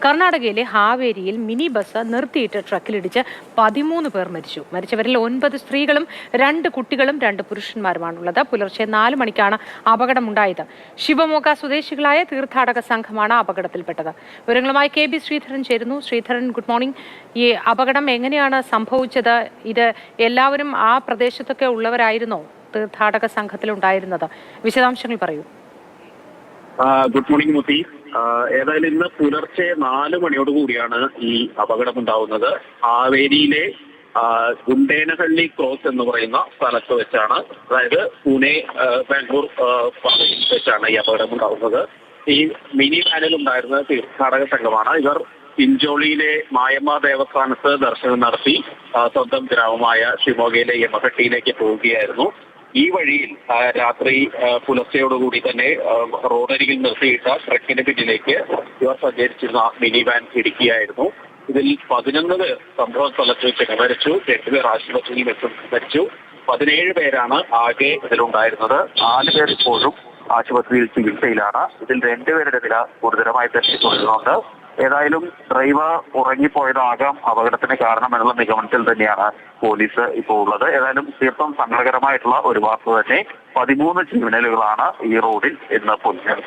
കർണാടകയിലെ ഹാവേരിയിൽ mini bus നിർത്തിയിട്ട് ട്രക്കിലിടിച്ച് 13 പേർ മരിച്ചു. മരിച്ചവരിൽ 9 സ്ത്രീകളും 2 കുട്ടികളും 2 പുരുഷന്മാരുമാണുള്ളത്. പുലർച്ചെ 4 മണിക്കാണ് അപകടമുണ്ടായത്. ശിവമോഗ സ്വദേശികളായ തീർത്ഥാടക സംഘമാണ് അപകടത്തിൽപ്പെട്ടത്. വിവരങ്ങളുമായി KB ശ്രീധരൻ ചേരുന്നു. Sreedharan, good morning. ഈ അപകടം എങ്ങനെയാണ് സംഭവിച്ചത്? ഇത് എല്ലാവരും ആ പ്രദേശത്തൊക്കെ ഉള്ളവരായിരുന്നോ തീർത്ഥാടക സംഘത്തിലുണ്ടായിരുന്നത്? വിശദാംശങ്ങൾ പറയൂ. ഗുഡ് മോർണിംഗ് മുത്തി. ഏതായാലും ഇന്ന് പുലർച്ചെ 4 മണിയോടുകൂടിയാണ് ഈ അപകടമുണ്ടാവുന്നത്. ഹാവേരിയിലെ ഗുണ്ടേനഹള്ളി ക്രോസ് എന്ന് പറയുന്ന സ്ഥലത്ത് വെച്ചാണ്, അതായത് പൂനെ ബാംഗ്ലൂർ പാതയിൽ വെച്ചാണ് ഈ അപകടമുണ്ടാവുന്നത്. ഈ മിനി വാനിൽ ഉണ്ടായിരുന്ന തീർത്ഥാടക സംഘമാണ്. ഇവർ പിഞ്ചോളിയിലെ മായമ്മ ദേവസ്ഥാനത്ത് ദർശനം നടത്തി സ്വന്തം ഗ്രാമമായ ഷിമോഗയിലെ യമഹട്ടിയിലേക്ക് പോവുകയായിരുന്നു. ഈ വഴിയിൽ രാത്രി പുലർച്ചയോടുകൂടി തന്നെ റോഡരികിൽ നിർത്തിയിട്ട ട്രക്കിന് പിന്നിലേക്ക് ഇവർ സഞ്ചരിച്ചിരുന്ന മിനി വാൻ ഇടിക്കുകയായിരുന്നു. ഇതിൽ 11 പേർ സംഭവ സ്ഥലത്ത് വെച്ച് മരിച്ചു, 8 പേർ ആശുപത്രിയിൽ വെച്ച് മരിച്ചു. 17 പേരാണ് ആകെ ഇതിലുണ്ടായിരുന്നത്. 4 പേർ ഇപ്പോഴും ആശുപത്രിയിൽ ചികിത്സയിലാണ്. ഇതിൽ 2 പേരുടെ നില ഗുരുതരമായി തുടരുന്നുണ്ട്. ഏതായാലും ഡ്രൈവർ ഉറങ്ങിപ്പോയതാകാം അപകടത്തിന് കാരണമെന്നുള്ള നിഗമനത്തിൽ തന്നെയാണ് പോലീസ് ഇപ്പോൾ ഉള്ളത്. ഏതായാലും തീർത്തും സങ്കടകരമായിട്ടുള്ള ഒരു വാർത്ത തന്നെ. 13 ജീവനുകളാണ് ഈ റോഡിൽ ഇന്ന് പൊലിഞ്ഞത്.